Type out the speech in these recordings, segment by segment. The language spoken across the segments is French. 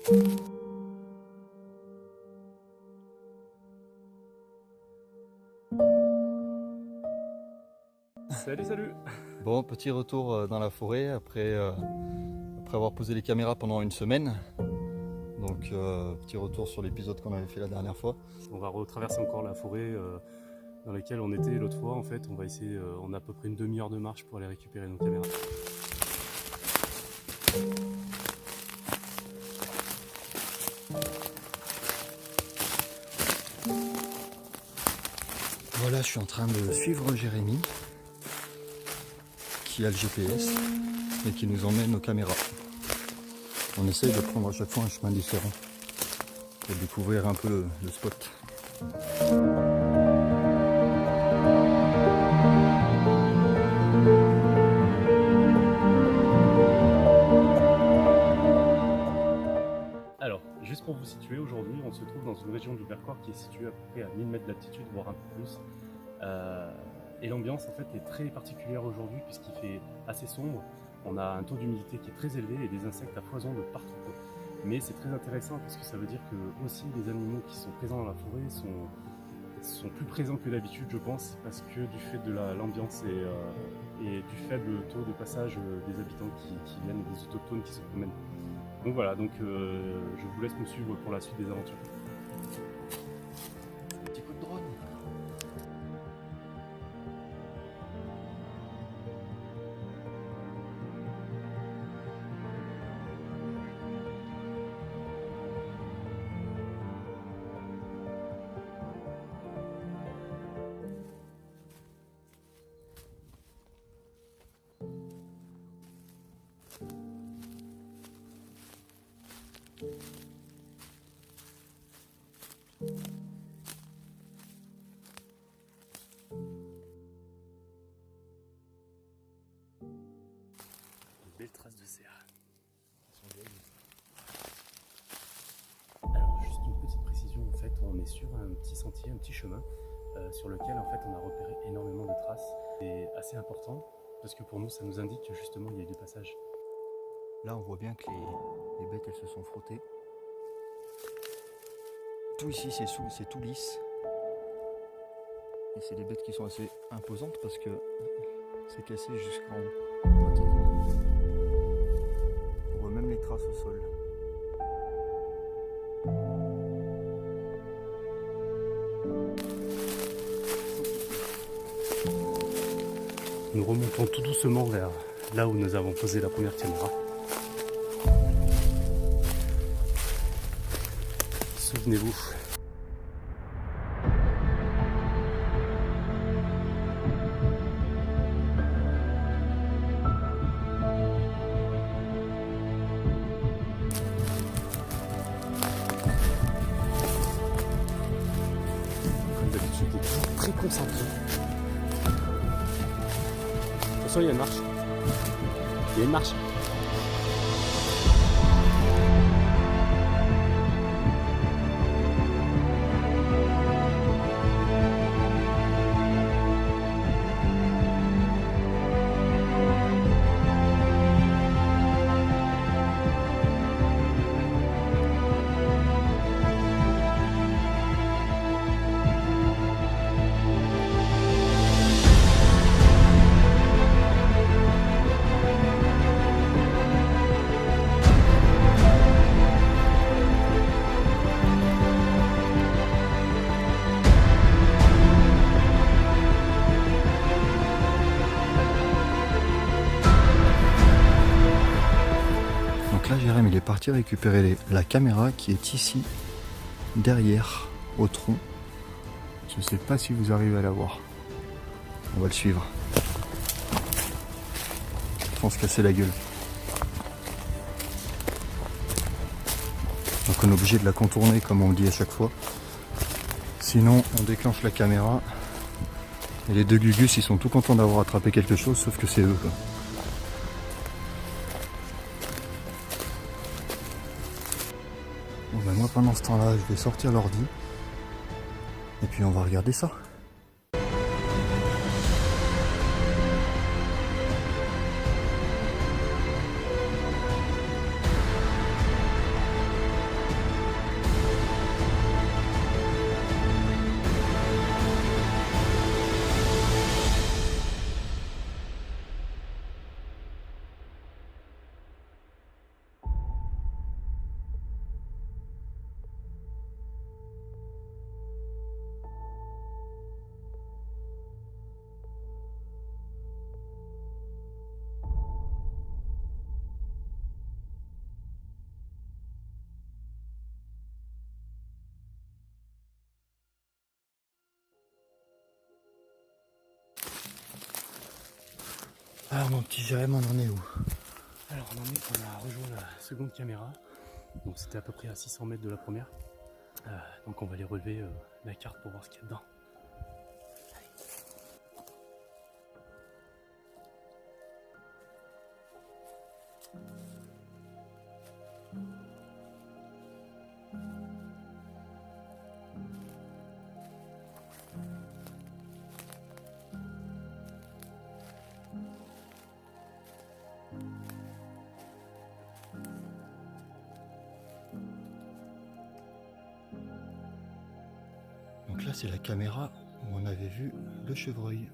Salut, salut. Bon, petit retour dans la forêt après avoir posé les caméras pendant une semaine. Donc petit retour sur l'épisode qu'on avait fait la dernière fois. On va retraverser encore la forêt dans laquelle on était l'autre fois. En fait, on va essayer, on a à peu près une demi-heure de marche pour aller récupérer nos caméras. Voilà, je suis en train de suivre Jérémy, qui a le GPS et qui nous emmène aux caméras. On essaye de prendre à chaque fois un chemin différent pour découvrir un peu le spot. Alors, juste pour vous situer, aujourd'hui, on se trouve dans une région du Vercors qui est située à peu près à 1000 mètres d'altitude, voire un peu plus. Et l'ambiance en fait est très particulière aujourd'hui puisqu'il fait assez sombre. On a un taux d'humidité qui est très élevé et des insectes à foison de partout. Mais c'est très intéressant parce que ça veut dire que aussi les animaux qui sont présents dans la forêt sont plus présents que d'habitude, je pense, parce que du fait de l'ambiance et du faible taux de passage des habitants qui viennent, des autochtones qui se promènent. Donc voilà, donc je vous laisse me suivre pour la suite des aventures. Petit coup de drone. Belle trace de cerf. Alors juste une petite précision, en fait on est sur un petit sentier, un petit chemin sur lequel en fait on a repéré énormément de traces. C'est assez important parce que pour nous ça nous indique que justement il y a eu des passages. Là on voit bien que les bêtes elles se sont frottées. Tout ici c'est tout lisse. Et c'est des bêtes qui sont assez imposantes parce que c'est cassé jusqu'en haut. On voit même les traces au sol. Nous remontons tout doucement vers là où nous avons posé la première caméra. Souvenez-vous. Comme d'habitude, il est toujours très concentré. Attention, il y a une marche. Il y a une marche. Donc là Jérémy il est parti récupérer la caméra qui est ici, derrière, au tronc. Je sais pas si vous arrivez à la voir. On va le suivre. Sans se casser la gueule. Donc on est obligé de la contourner comme on le dit à chaque fois. Sinon on déclenche la caméra. Et les deux Gugus ils sont tout contents d'avoir attrapé quelque chose sauf que c'est eux quoi. Bon ben moi pendant ce temps là je vais sortir l'ordi. Et puis on va regarder ça. Alors mon petit Jérém, on en est où? Alors on en est qu'on a rejoint la seconde caméra. Donc c'était à peu près à 600 mètres de la première. Donc on va aller relever la carte pour voir ce qu'il y a dedans. Donc là c'est la caméra où on avait vu le chevreuil.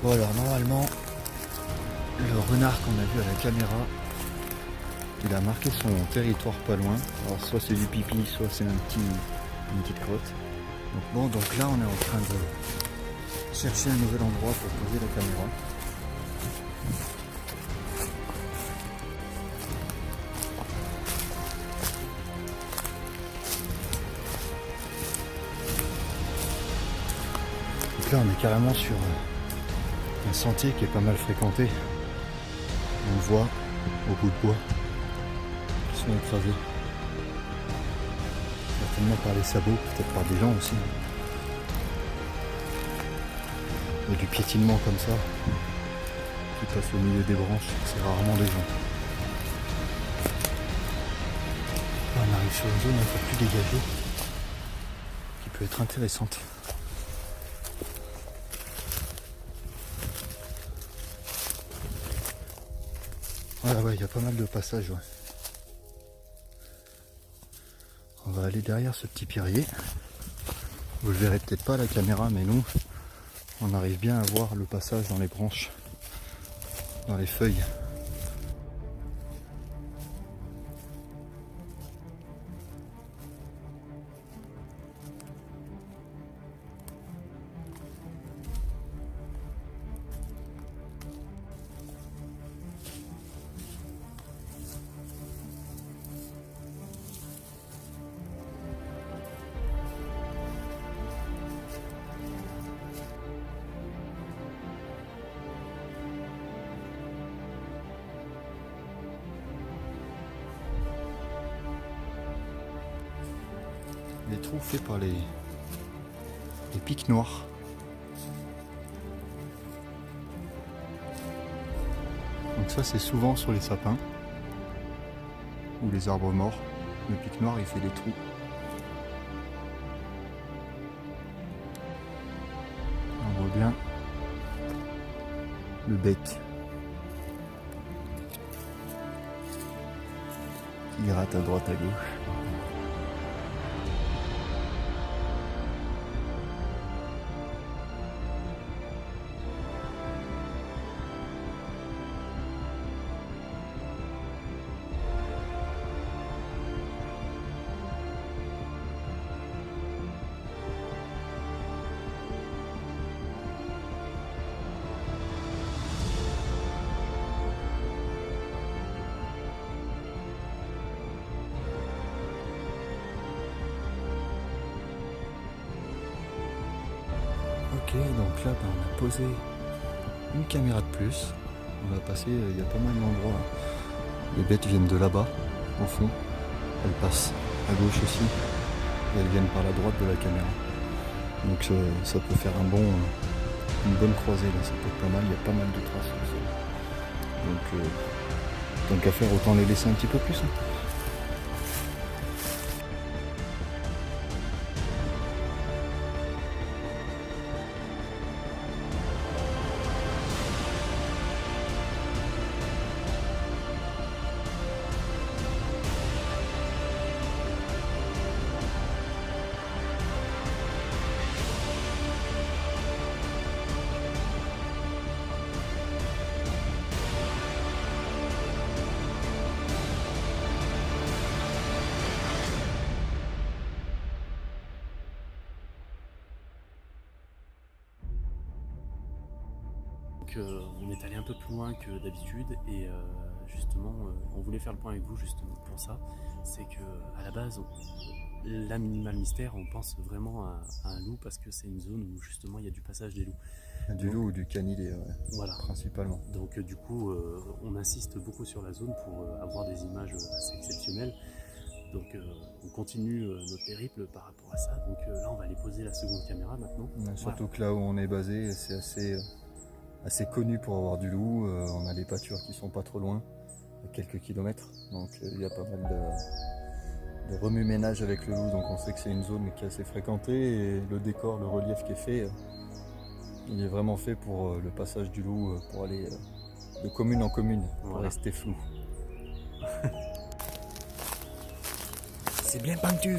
Bon alors normalement, le renard qu'on a vu à la caméra, il a marqué son territoire pas loin. Alors soit c'est du pipi, soit c'est une petite crotte. Donc bon, donc là on est en train de chercher un nouvel endroit pour poser la caméra. Donc là on est carrément sur un sentier qui est pas mal fréquenté. On le voit au bout de bois qui sont écrasés. Certainement par les sabots, peut-être par des gens aussi. Il y a du piétinement comme ça qui passe au milieu des branches, c'est rarement des gens. Là, on arrive sur une zone un peu plus dégagée qui peut être intéressante. Ah ouais, il y a pas mal de passages, ouais. On va aller derrière ce petit pierrier. Vous le verrez peut-être pas à la caméra, mais nous, on arrive bien à voir le passage dans les branches, dans les feuilles. Les trous faits par les pics noirs. Donc ça c'est souvent sur les sapins ou les arbres morts. Le pic noir il fait des trous. On voit bien le bec qui gratte à droite à gauche. Ok, donc là on a posé une caméra de plus. On va passer, il y a pas mal d'endroits. Les bêtes viennent de là-bas, au fond. Elles passent à gauche aussi. Et elles viennent par la droite de la caméra. Donc ça peut faire une bonne croisée là, ça peut être pas mal, il y a pas mal de traces au sol. Donc tant qu'à faire, autant les laisser un petit peu plus. Hein. On est allé un peu plus loin que d'habitude et justement on voulait faire le point avec vous justement pour ça. C'est que à la base l'animal mystère on pense vraiment à un loup parce que c'est une zone où justement il y a du passage des loups. Du loup ou du canidé, ouais, voilà. Principalement. Donc du coup on insiste beaucoup sur la zone pour avoir des images assez exceptionnelles. Donc on continue notre périple par rapport à ça. Donc là on va aller poser la seconde caméra maintenant. Ouais, surtout que là où on est basé c'est assez connu pour avoir du loup. On a des pâtures qui sont pas trop loin, à quelques kilomètres. Donc il y a pas mal de remue-ménage avec le loup. Donc on sait que c'est une zone qui est assez fréquentée. Et le décor, le relief qui est fait, il est vraiment fait pour le passage du loup, pour aller de commune en commune, pour rester flou. C'est bien pentu.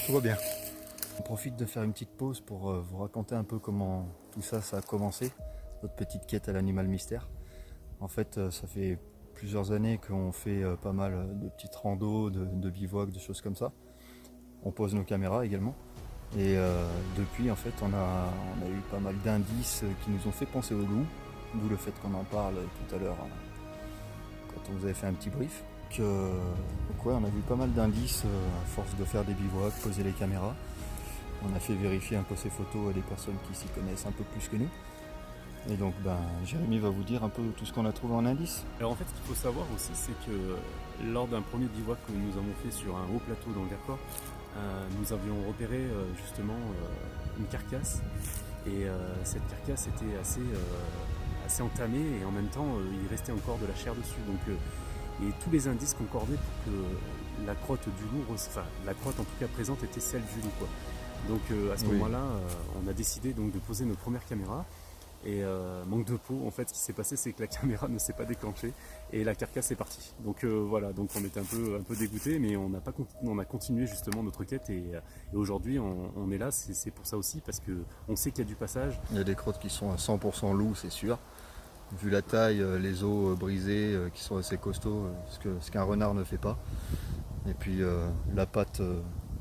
Tout va bien. On profite de faire une petite pause pour vous raconter un peu comment tout ça a commencé, notre petite quête à l'animal mystère. En fait, ça fait plusieurs années qu'on fait pas mal de petites randos, de bivouacs, de choses comme ça. On pose nos caméras également. Et depuis, en fait, on a eu pas mal d'indices qui nous ont fait penser au loup, d'où le fait qu'on en parle tout à l'heure quand on vous avait fait un petit brief. Donc ouais, on a vu pas mal d'indices à force de faire des bivouacs, poser les caméras. On a fait vérifier un peu ces photos à des personnes qui s'y connaissent un peu plus que nous. Et donc Jérémy va vous dire un peu tout ce qu'on a trouvé en indices. Alors en fait ce qu'il faut savoir aussi c'est que lors d'un premier bivouac que nous avons fait sur un haut plateau dans le Vercors, nous avions repéré justement une carcasse et cette carcasse était assez entamée et en même temps il restait encore de la chair dessus. Donc et tous les indices concordaient pour que la crotte du loup, enfin la crotte en tout cas présente était celle du loup quoi. Donc à ce moment-là, on a décidé donc de poser nos premières caméras et manque de peau, en fait ce qui s'est passé c'est que la caméra ne s'est pas déclenchée et la carcasse est partie. Donc voilà, donc on était un peu dégoûté mais on a continué justement notre quête et aujourd'hui on est là, c'est pour ça aussi parce qu'on sait qu'il y a du passage. Il y a des crottes qui sont à 100% loup, c'est sûr. Vu la taille, les os brisés qui sont assez costauds, ce qu'un renard ne fait pas. Et puis la patte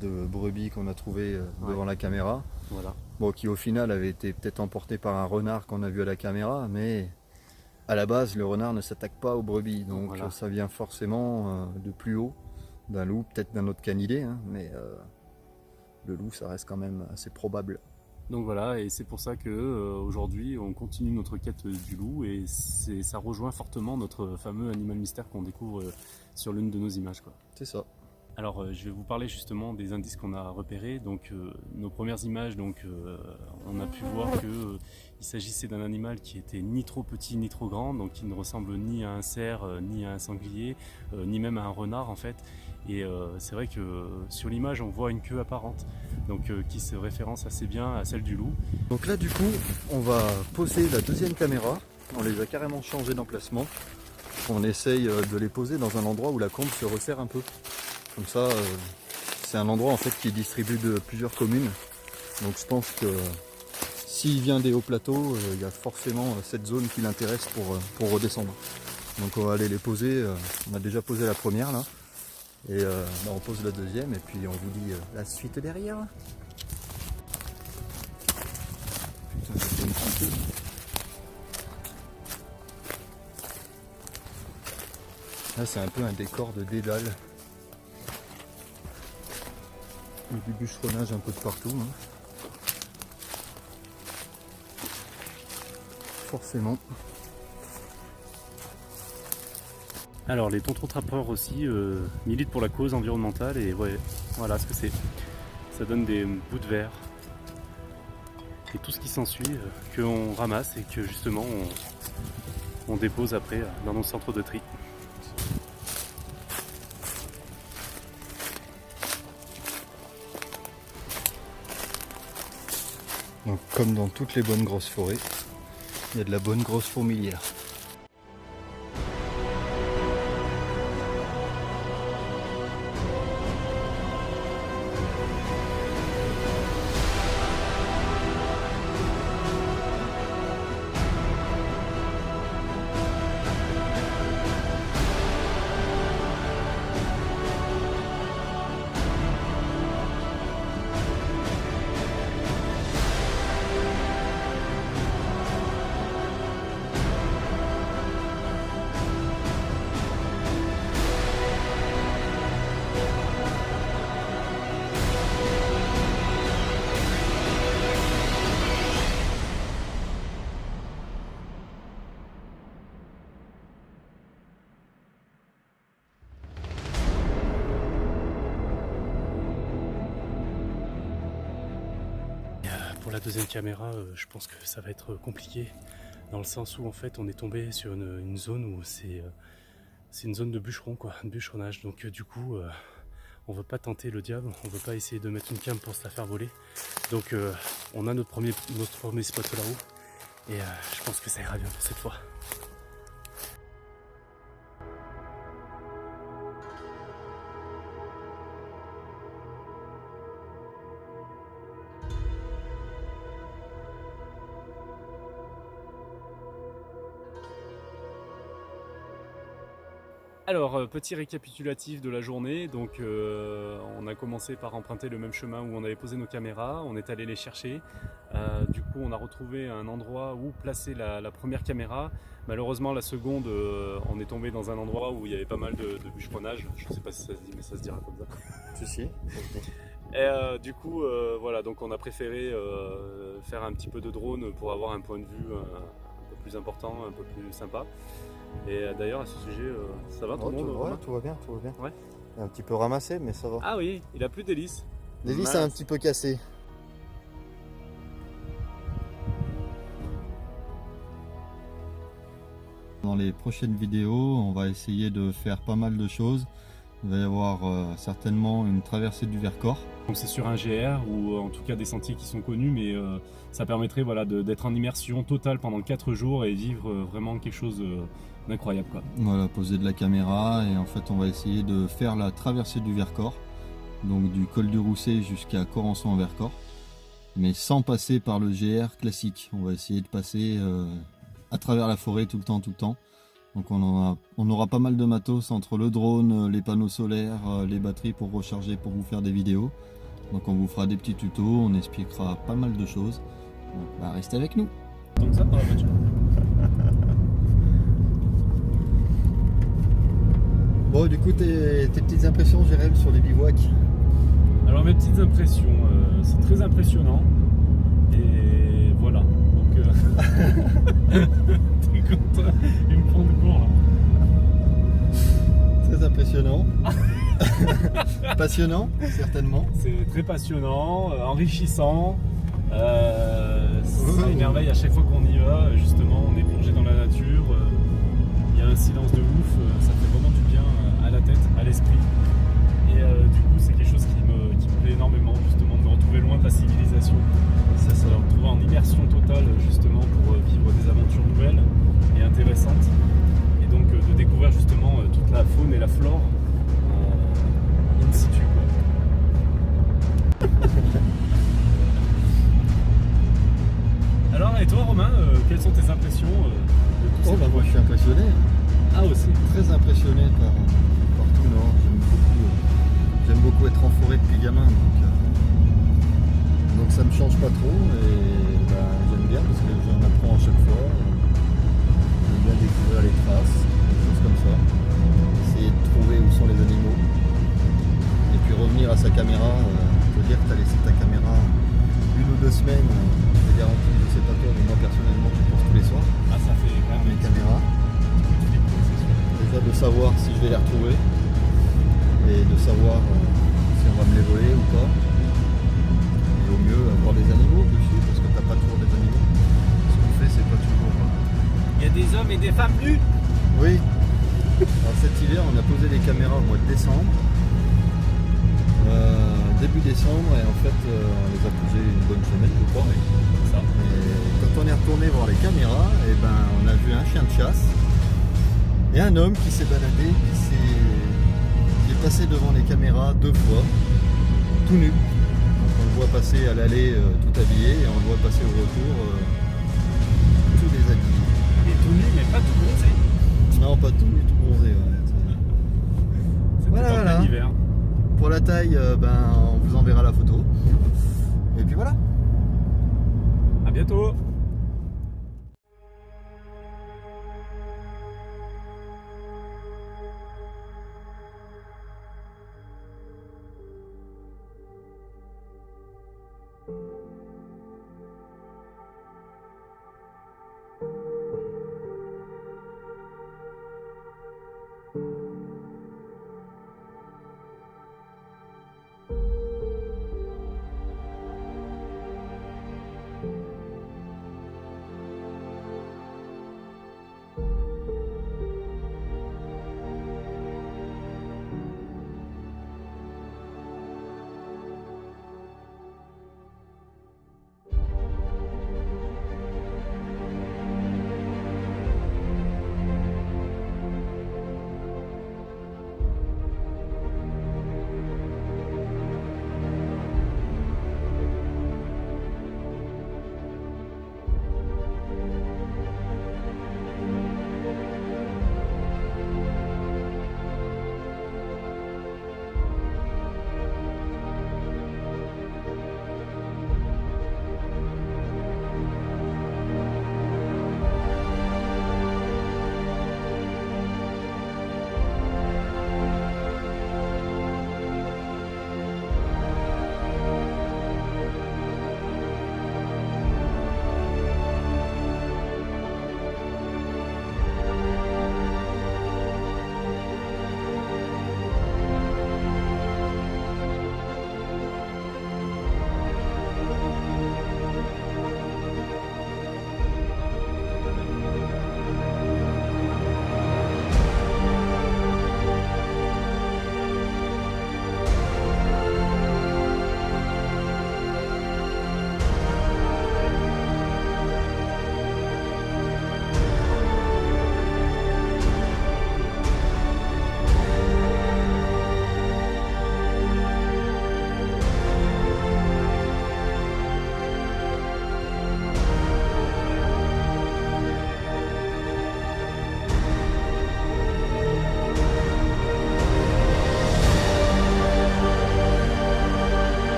de brebis qu'on a trouvée devant la caméra, voilà. Bon, qui au final avait été peut-être emporté par un renard qu'on a vu à la caméra, mais à la base le renard ne s'attaque pas aux brebis, donc voilà. Ça vient forcément de plus haut, d'un loup, peut-être d'un autre canidé, hein, mais le loup ça reste quand même assez probable. Donc voilà, et c'est pour ça que aujourd'hui on continue notre quête du loup et ça rejoint fortement notre fameux animal mystère qu'on découvre sur l'une de nos images, quoi. C'est ça. Alors je vais vous parler justement des indices qu'on a repérés. Donc nos premières images, donc on a pu voir que il s'agissait d'un animal qui était ni trop petit ni trop grand, donc qui ne ressemble ni à un cerf, ni à un sanglier, ni même à un renard en fait. Et c'est vrai que sur l'image on voit une queue apparente, donc qui se référence assez bien à celle du loup. Donc là du coup on va poser la deuxième caméra, on les a carrément changés d'emplacement. On essaye de les poser dans un endroit où la combe se resserre un peu. Comme ça, c'est un endroit en fait qui est distribué de plusieurs communes. Donc je pense que s'il vient des hauts plateaux, il y a forcément cette zone qui l'intéresse pour redescendre. Donc on va aller les poser. On a déjà posé la première là. Et on pose la deuxième et puis on vous dit la suite derrière. Putain, ça fait une petite... Là c'est un peu un décor de dédale. Il y a du bûcheronnage un peu de partout. Hein. Forcément. Alors les tontons trappeurs aussi militent pour la cause environnementale et ouais, voilà ce que c'est. Ça donne des bouts de verre et tout ce qui s'ensuit qu'on ramasse et que justement on dépose après dans nos centres de tri. Donc comme dans toutes les bonnes grosses forêts, il y a de la bonne grosse fourmilière. Pour la deuxième caméra, je pense que ça va être compliqué dans le sens où en fait on est tombé sur une zone où c'est une zone de bûcheron quoi, de bûcheronnage. Donc du coup on veut pas tenter le diable, on veut pas essayer de mettre une cam pour se la faire voler. Donc on a notre premier spot là-haut et je pense que ça ira bien pour cette fois. Alors, petit récapitulatif de la journée, donc on a commencé par emprunter le même chemin où on avait posé nos caméras, on est allé les chercher, du coup on a retrouvé un endroit où placer la première caméra. Malheureusement la seconde, on est tombé dans un endroit où il y avait pas mal de bûcheronnage, je ne sais pas si ça se dit mais ça se dira comme ça. Si. Et du coup voilà, donc on a préféré faire un petit peu de drone pour avoir un point de vue un peu plus important, un peu plus sympa. Et d'ailleurs à ce sujet, ça va tout le monde? Ouais, tout va bien. Ouais. Un petit peu ramassé, mais ça va. Ah oui, il a plus d'hélice. L'hélice est un petit peu cassée. Dans les prochaines vidéos, on va essayer de faire pas mal de choses. Il va y avoir certainement une traversée du Vercors. Donc c'est sur un GR ou en tout cas des sentiers qui sont connus, mais ça permettrait voilà, d'être en immersion totale pendant 4 jours et vivre vraiment quelque chose d'incroyable, quoi. Voilà, poser de la caméra et en fait on va essayer de faire la traversée du Vercors, donc du col du Rousset jusqu'à Corançon en Vercors, mais sans passer par le GR classique. On va essayer de passer à travers la forêt tout le temps. Donc on aura pas mal de matos entre le drone, les panneaux solaires, les batteries pour recharger, pour vous faire des vidéos. Donc on vous fera des petits tutos, on expliquera pas mal de choses. Donc bah, restez avec nous. Donc ça dans la voiture. Bon, du coup tes petites impressions, Jérém, sur les bivouacs? Alors mes petites impressions, c'est très impressionnant. Et voilà. Donc t'es content, il me prend de court là. Très impressionnant. Passionnant, certainement. C'est très passionnant, enrichissant. Ça émerveille à chaque fois qu'on y va. Justement, on est plongé dans la nature. Il y a un silence de ouf. Ça fait vraiment du bien à la tête, à l'esprit. Et du coup, c'est quelque chose qui me plaît énormément, justement, de me retrouver loin de la civilisation. Ça me retrouver en immersion totale, justement, pour vivre des aventures nouvelles et intéressantes. Et donc, de découvrir justement toute la faune et la flore in situ, quoi. Alors, et toi, Romain, quelles sont tes impressions de tout ça? Moi je suis impressionné. Ah, aussi. Très impressionné par tout. Non, j'aime beaucoup être en forêt depuis gamin. Donc ça me change pas trop et j'aime bien parce que j'en apprends à chaque fois. J'aime bien découvrir les traces. des choses comme ça. Essayer de trouver où sont les animaux. Et puis revenir à sa caméra, te dire que tu as laissé ta caméra 1 ou 2 semaines, je te garantis, je sais pas toi, mais moi personnellement je pense tous les soirs. Ah, ça fait quand même Mes caméras. Déjà de savoir si je vais les retrouver et de savoir si on va me les voler ou pas. Et au mieux avoir des animaux dessus parce que t'as pas toujours des animaux. Ce qu'on fait c'est pas toujours. Il y a des hommes et des femmes nus. Oui. Alors cet hiver on a posé les caméras au mois de décembre. Début décembre et en fait on les a posées une bonne semaine je crois. Oui, ça. Et quand on est retourné voir les caméras, et ben on a vu un chien de chasse et un homme qui s'est baladé, qui est passé devant les caméras 2 fois, tout nu. Donc on le voit passer à l'aller tout habillé et on le voit passer au retour tout déshabillé. Il est tout nu mais pas tout bronzé. Non pas tout nu, tout bronzé. Ouais. C'était Voilà, en plein voilà. hiver. Pour la taille, on vous enverra la photo. Et puis voilà. À bientôt.